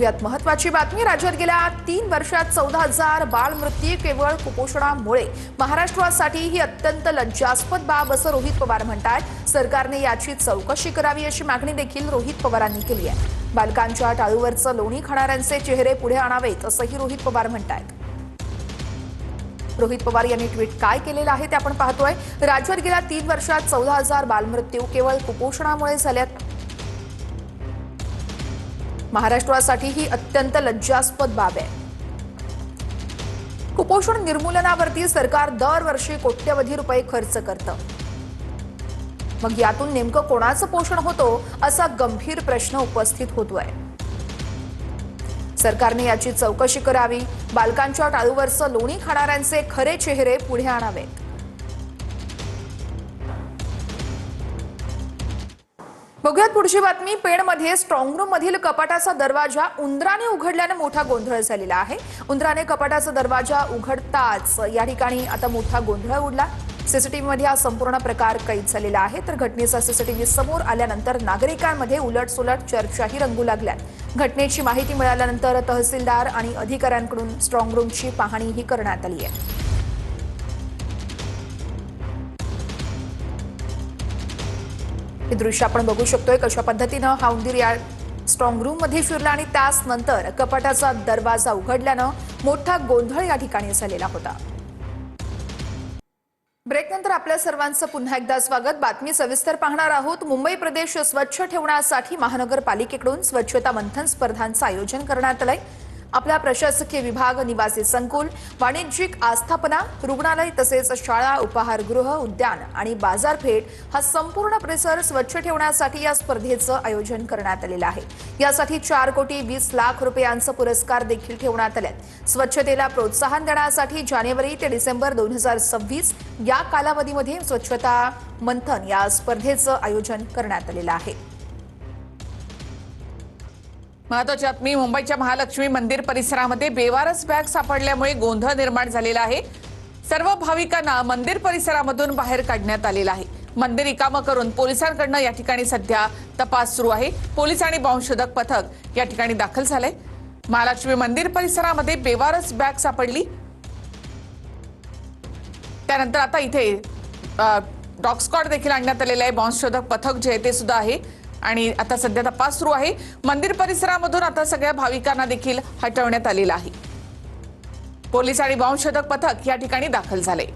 यात महत्त्वाची बातमी, राज्यात गेल्या 3 वर्षात 14,000 बाल मृत्यू केवळ कुपोषणामुळे। महाराष्ट्रासाठी ही अत्यंत लज्जास्पद बाब असं रोहित पवार म्हणतात। सरकारने याची चौकशी करावी अशी मागणी देखील रोहित पवारांनी केली आहे। बालकांच्या टाळूवरचं लोणी खाणाऱ्यांचे चेहरे पुढे आणावेत असंही रोहित पवार म्हणतात। रोहित पवार यांनी ट्विट काय केलेलं आहे ते आपण पाहतोय। राज्यात गेल्या 3 वर्षात 14,000 बालमृत्यू केवळ कुपोषणामुळे झाल्यात। महाराष्ट्रासाठी ही अत्यंत लज्जास्पद बाब आहे। कुपोषण निर्मूलनावरती सरकार दरवर्षी कोट्यवधी रुपये खर्च करतं। मग यातून नेमकं कोणाचं पोषण होतो असा गंभीर प्रश्न उपस्थित होतोय। सरकारने याची चौकशी करावी, बालकांच्या टाळूवरचं लोणी खाणाऱ्यांचे खरे चेहरे पुढे आणावेत। बघूयात पुढची बातमी। पेणमध्ये स्ट्रॉंग रूम मधील कपाटाचा दरवाजा उंदराने उघडल्याने मोठा गोंधळ झालेला आहे। उंदराने कपाटाचा दरवाजा उघडताच या ठिकाणी आता मोठा गोंधळ उडला। सीसीटीव्ही मध्ये हा संपूर्ण प्रकार कैद झालेला आहे। तर घटनेचा सीसीटीव्ही समोर आल्यानंतर नागरिकांमध्ये उलटसुलट चर्चाही रंगू लागल्यात। घटनेची माहिती मिळाल्यानंतर तहसीलदार आणि अधिकाऱ्यांकडून स्ट्रॉंग रूमची पाहणीही करण्यात आली आहे। हे दृश्य आपण बघू शकतोय कशा पद्धतीने हा उंदीर या स्ट्रॉंग रूम मध्ये शिरला आणि त्याच नंतर कपाटाचा दरवाजा उघडल्याने मोठा गोंधळ या ठिकाणी झालेला होता। ब्रेक नंतर आपल्या सर्वांचं पुन्हा एकदा स्वागत। बातमी सविस्तर पाहणार आहोत। मुंबई प्रदेश स्वच्छ ठेवण्यासाठी महानगरपालिकेकडून स्वच्छता मंथन स्पर्धांचं आयोजन करण्यात आलंय। आपल्या प्रशासकीय विभाग, निवासी संकुल, वाणिज्यिक आस्थापना, रुग्णालय तसेच शाळा, उपाहारगृह, उद्यान आणि बाजारपेठ हा संपूर्ण परिसर स्वच्छ ठेवण्यासाठी या स्पर्धेचं आयोजन करण्यात आलेलं आहे। यासाठी 4,20,00,000 रुपयांचा पुरस्कार देखील ठेवण्यात आलेत। स्वच्छतेला प्रोत्साहन देण्यासाठी जानेवारी ते डिसेंबर 2026 या कालावधीमध्ये स्वच्छता मंथन या स्पर्धेचं आयोजन करण्यात आलेलं आहे। महत्त्वाची बातमी, मुंबईच्या महालक्ष्मी मंदिर परिसरामध्ये बेवारस बॅग सापडल्यामुळे गोंधळ निर्माण झालेला आहे। सर्व भाविकांना मंदिर परिसरामधून बाहेर काढण्यात आलेलं आहे। मंदिर रिकामं करून पोलिसांकडून या ठिकाणी सध्या तपास सुरू आहे। पोलीस आणि बॉम्बशोधक पथक या ठिकाणी दाखल झालंय। महालक्ष्मी मंदिर परिसरामध्ये बेवारस बॅग सापडली, त्यानंतर आता इथे डॉग स्क्वॉड देखील आणण्यात आलेलं आहे। बॉम्बशोधक पथक जे आहे ते सुद्धा आहे आणि आता सध्या तपास सुरू आहे। मंदिर परिसरामधून आता सगळ्या भाविकांना देखील हटवण्यात आलेलं आहे। पोलीस आणि बॉम्बशोधक पथक या ठिकाणी दाखल झाले।